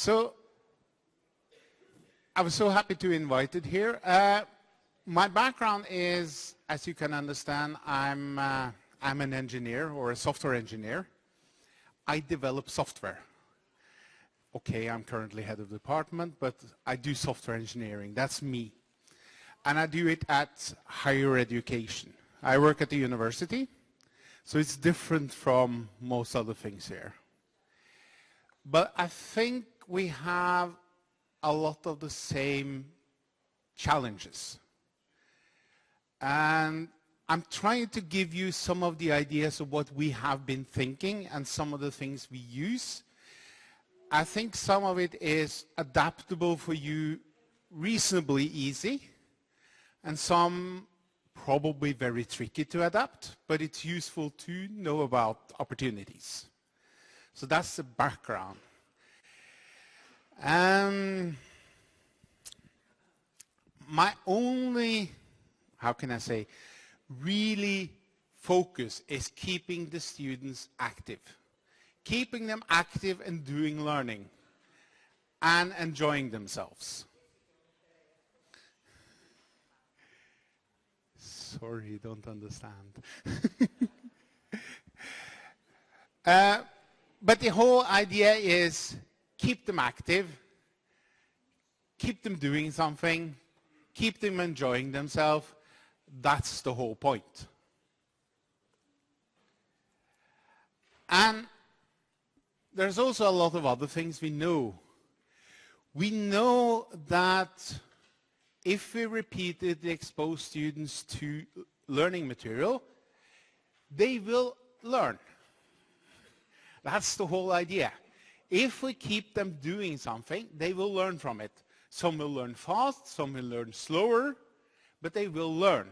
So I was so happy to be invited here. My background is, as you can understand, I'm an engineer or a software engineer. I develop software. Okay, I'm currently head of the department, but I do software engineering. That's me. And I do it at higher education. I work at the university, so it's different from most other things here. But I think we have a lot of the same challenges. And I'm trying to give you some of the ideas of what we have been thinking and some of the things we use. I think some of it is adaptable for you, reasonably easy, and some probably very tricky to adapt, but it's useful to know about opportunities. So that's the background. My only, how can I say, really focus is keeping the students active. Keeping them active and doing learning and enjoying themselves. Sorry, don't understand. But the whole idea is keep them active, keep them doing something, keep them enjoying themselves. That's the whole point. And there's also a lot of other things we know. We know that if we repeatedly expose students to learning material, they will learn. That's the whole idea. If we keep them doing something, they will learn from it. Some will learn fast, some will learn slower, but they will learn.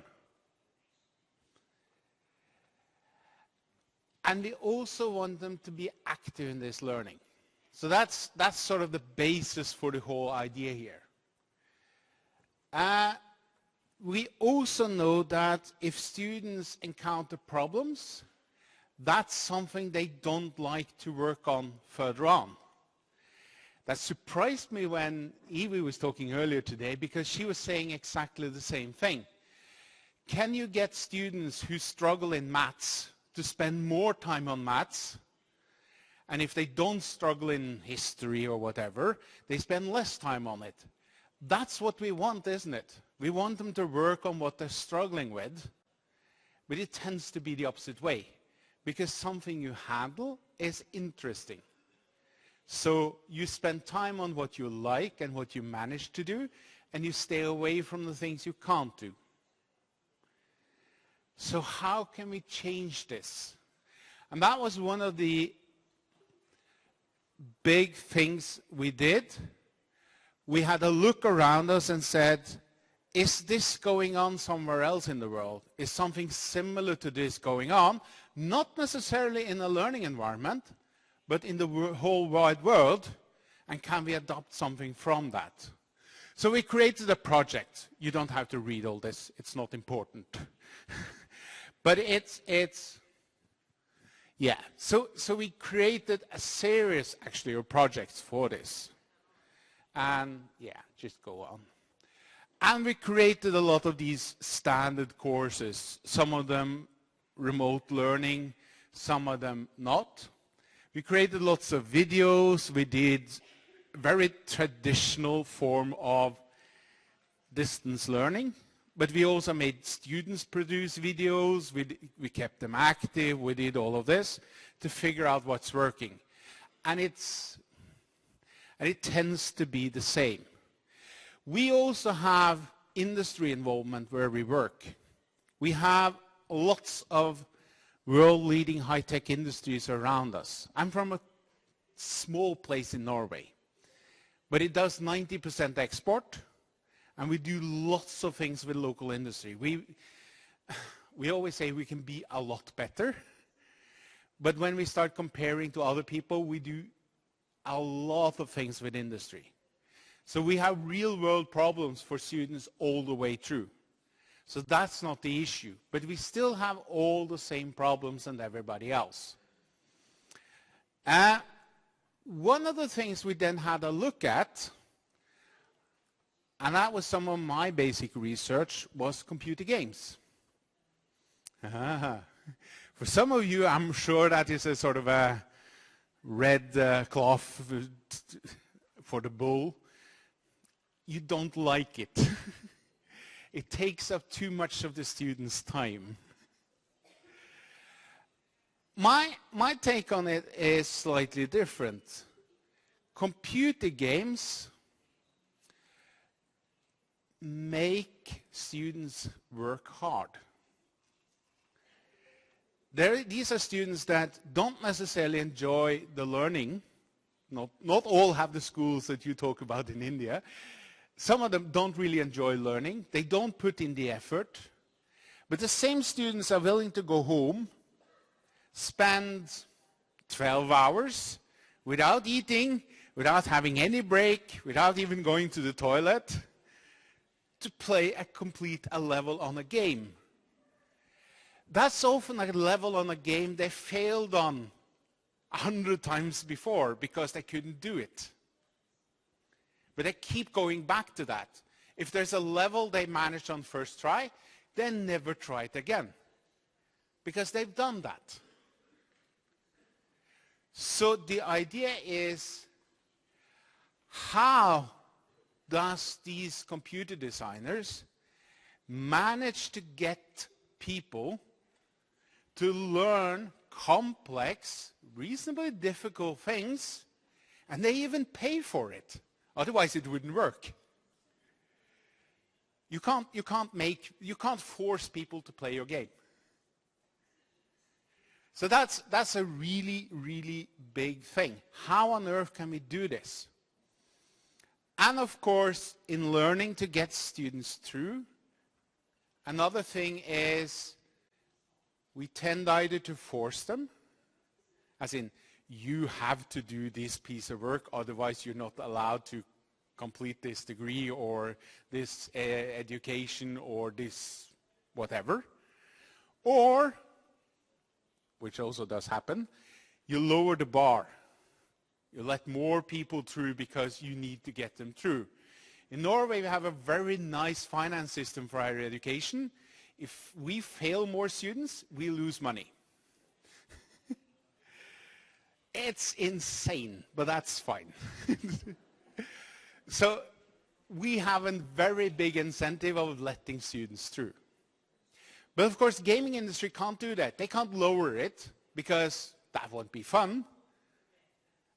And we also want them to be active in this learning. So that's sort of the basis for the whole idea here. We also know that if students encounter problems, that's something they don't like to work on further on. That surprised me when Evie was talking earlier today, because she was saying exactly the same thing. Can you get students who struggle in maths to spend more time on maths? And if they don't struggle in history or whatever, they spend less time on it. That's what we want, isn't it? We want them to work on what they're struggling with, but it tends to be the opposite way, because something you handle is interesting. So you spend time on what you like and what you manage to do, and you stay away from the things you can't do. So how can we change this? And that was one of the big things we did. We had a look around us and said, is this going on somewhere else in the world? Is something similar to this going on? Not necessarily in a learning environment, but in the whole wide world, and can we adopt something from that? So we created a project. You don't have to read all this, it's not important. But yeah, so we created a series, actually, of projects for this. And yeah, just go on. And we created a lot of these standard courses, some of them remote learning, some of them not. We created lots of videos. We did a very traditional form of distance learning, but we also made students produce videos. We kept them active. We did all of this to figure out what's working. And it tends to be the same. We also have industry involvement where we work. We have lots of world-leading high-tech industries around us. I'm from a small place in Norway, but it does 90% export, and we do lots of things with local industry. We always say we can be a lot better, but when we start comparing to other people, we do a lot of things with industry. So we have real-world problems for students all the way through. So that's not the issue. But we still have all the same problems as everybody else. One of the things we then had a look at, and that was some of my basic research, was computer games. For some of you, I'm sure that is a sort of a red cloth for the bull. You don't like it. It takes up too much of the students' time. My take on it is slightly different. Computer games make students work hard. These are students that don't necessarily enjoy the learning. Not all have the schools that you talk about in India. Some of them don't really enjoy learning. They don't put in the effort. But the same students are willing to go home, spend 12 hours without eating, without having any break, without even going to the toilet, to play a level on a game. That's often a level on a game they failed on 100 times before because they couldn't do it. But they keep going back to that. If there's a level they managed on first try, they never try it again because they've done that. So the idea is, how does these computer designers manage to get people to learn complex, reasonably difficult things, and they even pay for it? Otherwise it wouldn't work. You can't force people to play your game. So that's a really, really big thing. How on earth can we do this? And of course, in learning to get students through, another thing is we tend either to force them, as in, you have to do this piece of work, otherwise you're not allowed to complete this degree or this education or this whatever. Or, which also does happen, you lower the bar. You let more people through because you need to get them through. In Norway, we have a very nice finance system for higher education. If we fail more students, we lose money. It's insane, but that's fine. So we have a very big incentive of letting students through. But of course, the gaming industry can't do that. They can't lower it because that won't be fun.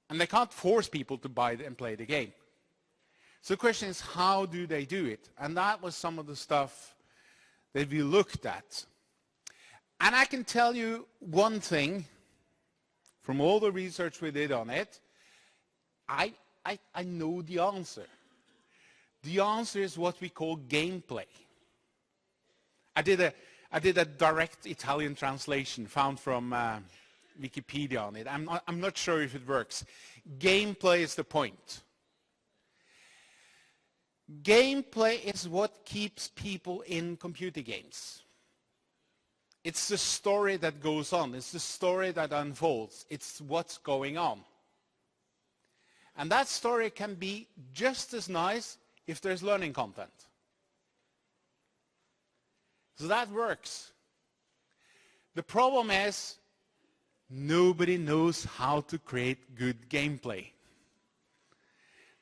And they can't force people to buy and play the game. So the question is, how do they do it? And that was some of the stuff that we looked at. And I can tell you one thing from all the research we did on it. I know the answer. The answer is what we call gameplay. I did a direct Italian translation found from Wikipedia on it. I'm not sure if it works. Gameplay is the point. Gameplay is what keeps people in computer games. It's the story that goes on. It's the story that unfolds. It's what's going on. And that story can be just as nice if there's learning content. So that works. The problem is, nobody knows how to create good gameplay.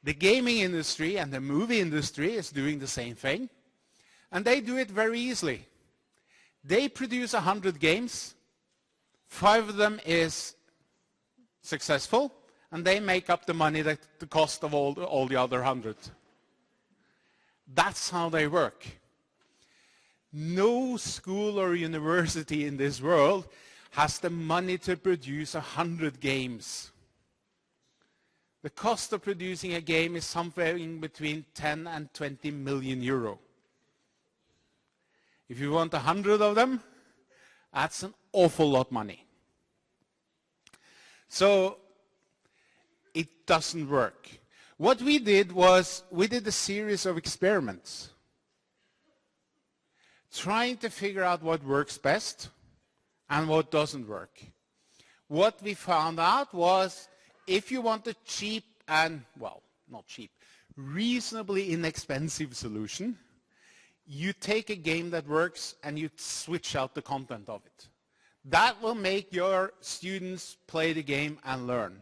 The gaming industry and the movie industry is doing the same thing, and they do it very easily. They produce 100 games, 5 of them is successful, and they make up the money that the cost of all the other 100. That's how they work. No school or university in this world has the money to produce 100 games. The cost of producing a game is something between 10 and 20 million euro. If you want 100 of them, that's an awful lot of money. So it doesn't work. What we did was we did a series of experiments trying to figure out what works best and what doesn't work. What we found out was if you want a cheap and, well, not cheap, reasonably inexpensive solution, you take a game that works and you switch out the content of it. That will make your students play the game and learn.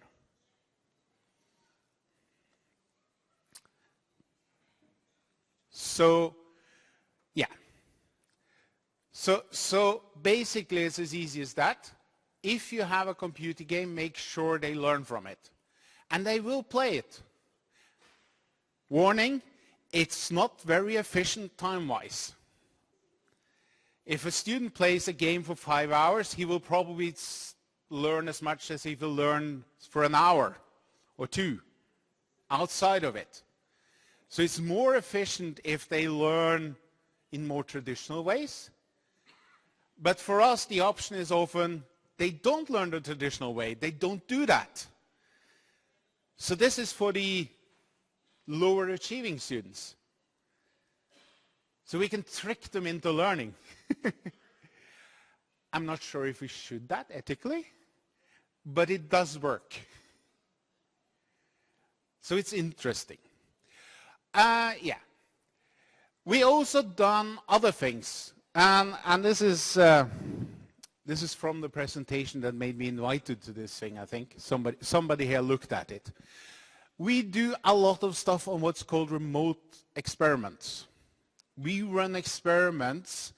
So, yeah. So basically it's as easy as that. If you have a computer game, make sure they learn from it. And they will play it. Warning, it's not very efficient time-wise. If a student plays a game for 5 hours, he will probably learn as much as he will learn for an hour or two outside of it. So it's more efficient if they learn in more traditional ways. But for us, the option is often they don't learn the traditional way. They don't do that. So this is for the lower achieving students. So we can trick them into learning. I'm not sure if we should that ethically, but it does work. So it's interesting. Yeah. We also done other things. And this is from the presentation that made me invited to this thing, I think. Somebody here looked at it. We do a lot of stuff on what's called remote experiments. We run experiments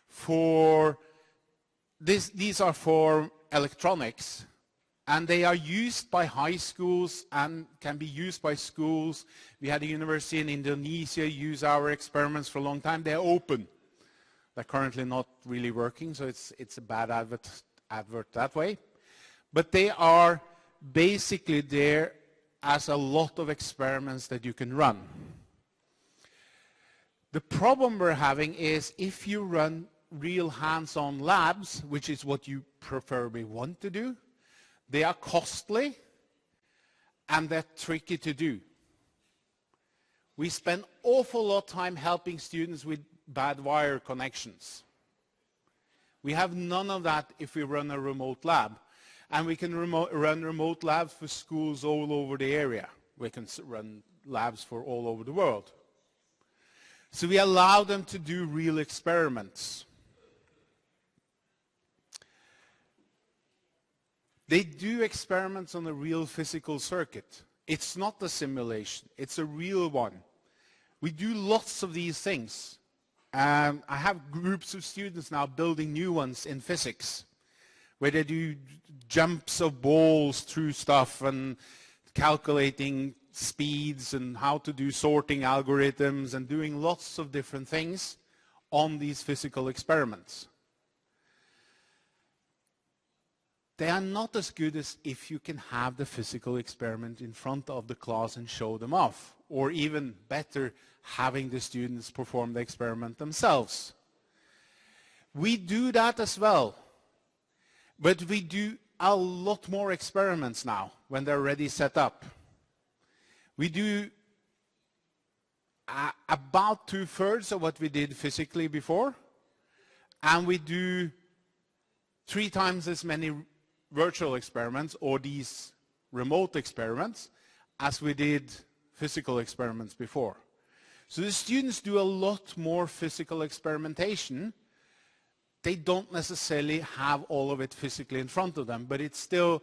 for, these are for electronics, and they are used by high schools and can be used by schools. We had a university in Indonesia use our experiments for a long time. They're open. They're currently not really working, so it's a bad advert that way. But they are basically there as a lot of experiments that you can run. The problem we're having is if you run real hands-on labs, which is what you preferably want to do, they are costly and they're tricky to do. We spend awful lot of time helping students with bad wire connections. We have none of that if we run a remote lab. And we can run remote labs for schools all over the area. We can run labs for all over the world. So we allow them to do real experiments. They do experiments on a real physical circuit. It's not a simulation, it's a real one. We do lots of these things. I have groups of students now building new ones in physics, where they do jumps of balls through stuff and calculating speeds and how to do sorting algorithms and doing lots of different things on these physical experiments. They are not as good as if you can have the physical experiment in front of the class and show them off, or even better, having the students perform the experiment themselves. We do that as well, but we do a lot more experiments now when they're already set up. We do about 2/3 of what we did physically before, and we do 3 times as many virtual experiments or these remote experiments as we did physical experiments before. So the students do a lot more physical experimentation. They don't necessarily have all of it physically in front of them, but it's still,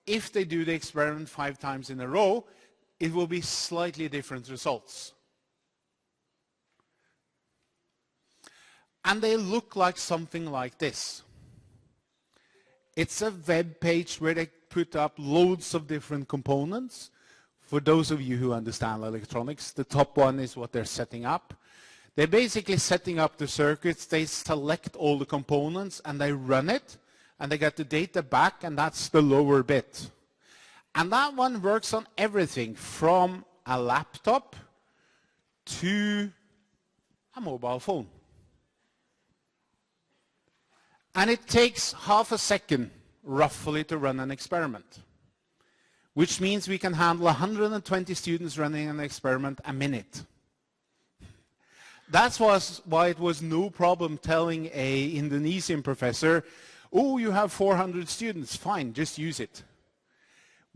if they do the experiment 5 times in a row, it will be slightly different results. And they look like something like this. It's a web page where they put up loads of different components. For those of you who understand electronics, the top one is what they're setting up. They're basically setting up the circuits. They select all the components and they run it, and they get the data back, and that's the lower bit. And that one works on everything from a laptop to a mobile phone. And it takes half a second, roughly, to run an experiment, which means we can handle 120 students running an experiment a minute. That's why it was no problem telling an Indonesian professor, oh, you have 400 students, fine, just use it.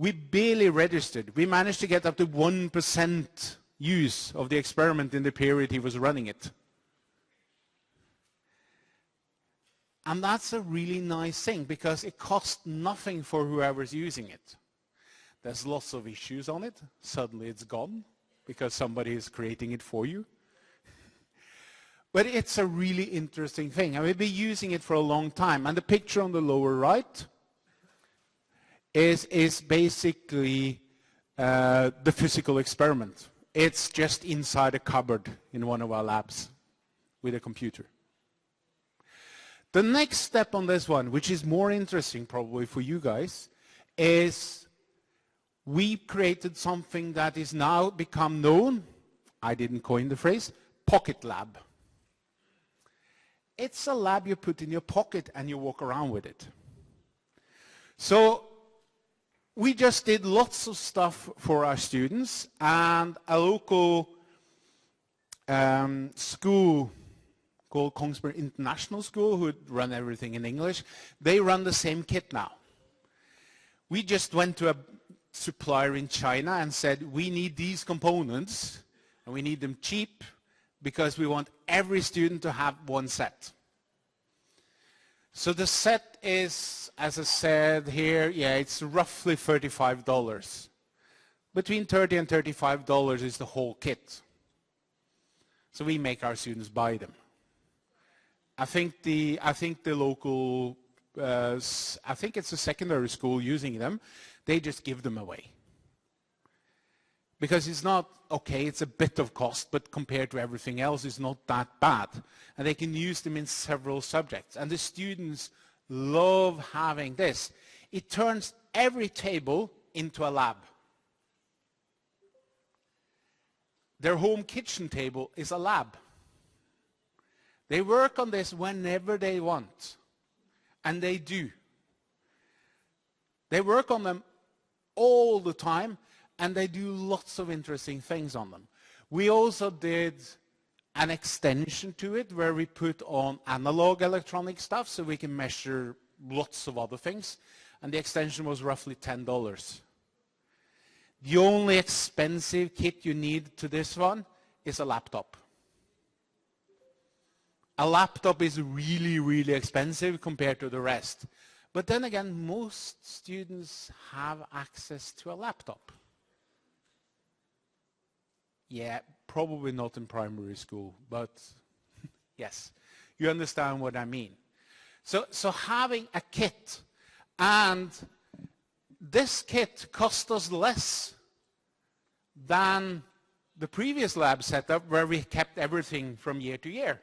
we barely registered. We managed to get up to 1% use of the experiment in the period he was running it. And that's a really nice thing because it costs nothing for whoever's using it. There's lots of issues on it. Suddenly it's gone because somebody is creating it for you. But it's a really interesting thing. And we've been using it for a long time. And the picture on the lower right is basically the physical experiment. It's just inside a cupboard in one of our labs with a computer. The next step on this one, which is more interesting probably for you guys, is we created something that is now become known, I didn't coin the phrase, pocket lab. It's a lab you put in your pocket and you walk around with it. So we just did lots of stuff for our students, and a local school called Kongsberg International School, who run everything in English, they run the same kit now. We just went to a supplier in China and said, we need these components, and we need them cheap, because we want every student to have one set. So the set is, as I said here, yeah, it's roughly $35. Between $30 and $35 is the whole kit. So we make our students buy them. I think the local, I think it's a secondary school using them, they just give them away. Because it's not, okay, it's a bit of cost, but compared to everything else, it's not that bad. And they can use them in several subjects. And the students love having this. It turns every table into a lab. Their home kitchen table is a lab. They work on this whenever they want. And they do. They work on them all the time. And they do lots of interesting things on them. We also did an extension to it where we put on analog electronic stuff so we can measure lots of other things. And the extension was roughly $10. The only expensive kit you need to this one is a laptop. A laptop is really, really expensive compared to the rest. But then again, most students have access to a laptop. Yeah, probably not in primary school, but yes, you understand what I mean. So having a kit, and this kit cost us less than the previous lab setup where we kept everything from year to year.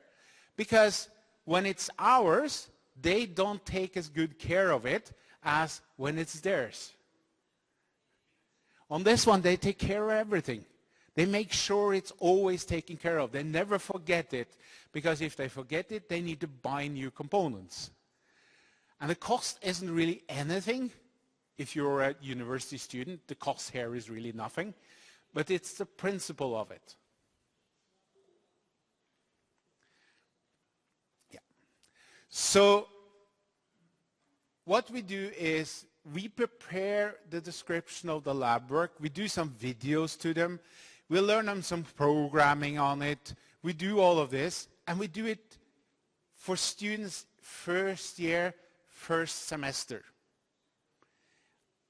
Because when it's ours, they don't take as good care of it as when it's theirs. On this one, they take care of everything. They make sure it's always taken care of. They never forget it, because if they forget it, they need to buy new components. And the cost isn't really anything. If you're a university student, the cost here is really nothing. But it's the principle of it. Yeah. So what we do is we prepare the description of the lab work. We do some videos to them. We learn them some programming on it. We do all of this, and we do it for students first year, first semester.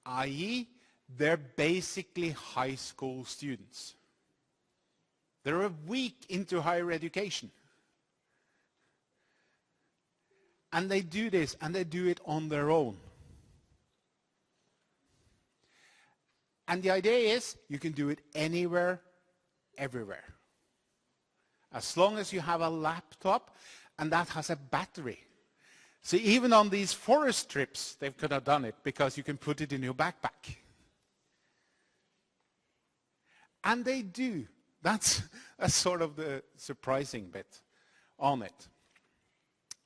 i.e., they're basically high school students. They're a week into higher education. And they do this, and they do it on their own. And the idea is you can do it anywhere, everywhere. As long as you have a laptop and that has a battery. So even on these forest trips, they could have done it because you can put it in your backpack. And they do. That's sort of the surprising bit on it.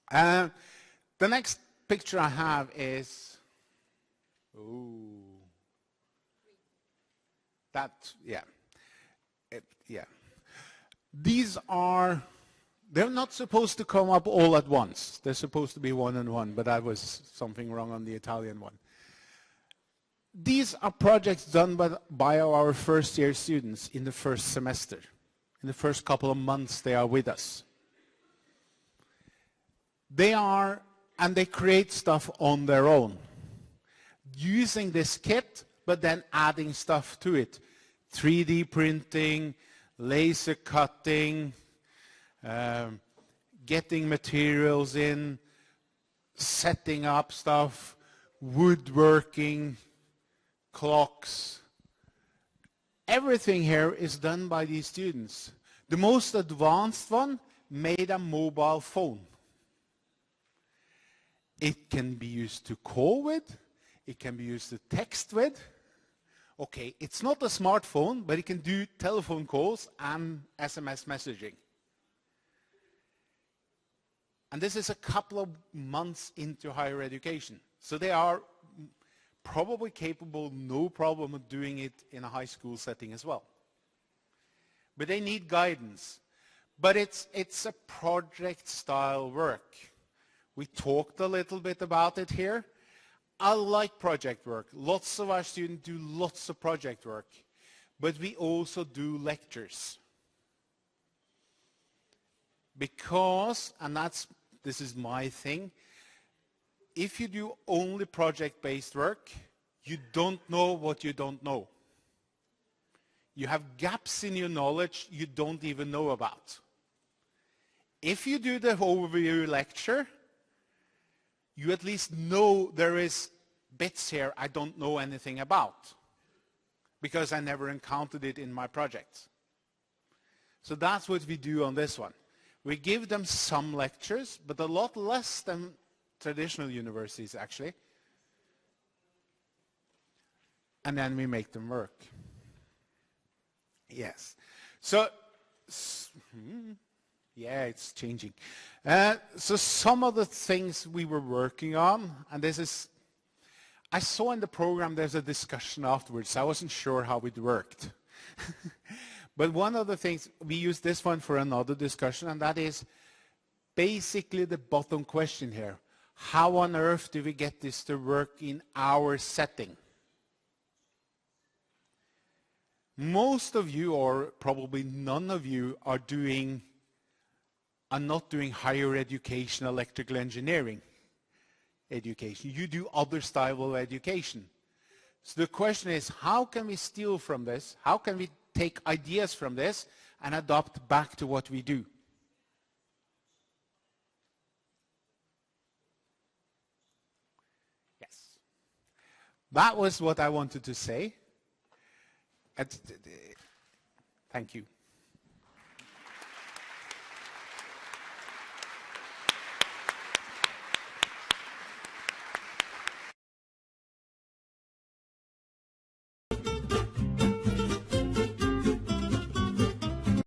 The next picture I have is, yeah. These are, they're not supposed to come up all at once. They're supposed to be one and one, but that was something wrong on the Italian one. These are projects done by our first year students in the first semester. In the first couple of months they are with us. And they create stuff on their own, using this kit, but then adding stuff to it. 3D printing, laser cutting, getting materials in, setting up stuff, woodworking, clocks. Everything here is done by these students. The most advanced one made a mobile phone. It can be used to call with, it can be used to text with. Okay, it's not a smartphone, but it can do telephone calls and SMS messaging. And this is a couple of months into higher education. So they are probably capable, no problem, of doing it in a high school setting as well. But they need guidance. But it's a project-style work. We talked a little bit about it here. I like project work. Lots of our students do lots of project work. But we also do lectures. Because, and this is my thing, if you do only project-based work, you don't know what you don't know. You have gaps in your knowledge you don't even know about. If you do the overview lecture, you at least know there is bits here I don't know anything about, because I never encountered it in my projects. So that's what we do on this one. We give them some lectures, but a lot less than traditional universities, actually. And then we make them work. Yes. So, yeah, it's changing. So some of the things we were working on, and this is, I saw in the program there's a discussion afterwards. I wasn't sure how it worked. But one of the things, we use this one for another discussion, and that is basically the bottom question here. How on earth do we get this to work in our setting? Most of you, or probably none of you, are not doing higher education, electrical engineering education. You do other style of education. So the question is, how can we steal from this? How can we take ideas from this and adopt back to what we do? Yes. That was what I wanted to say. Thank you.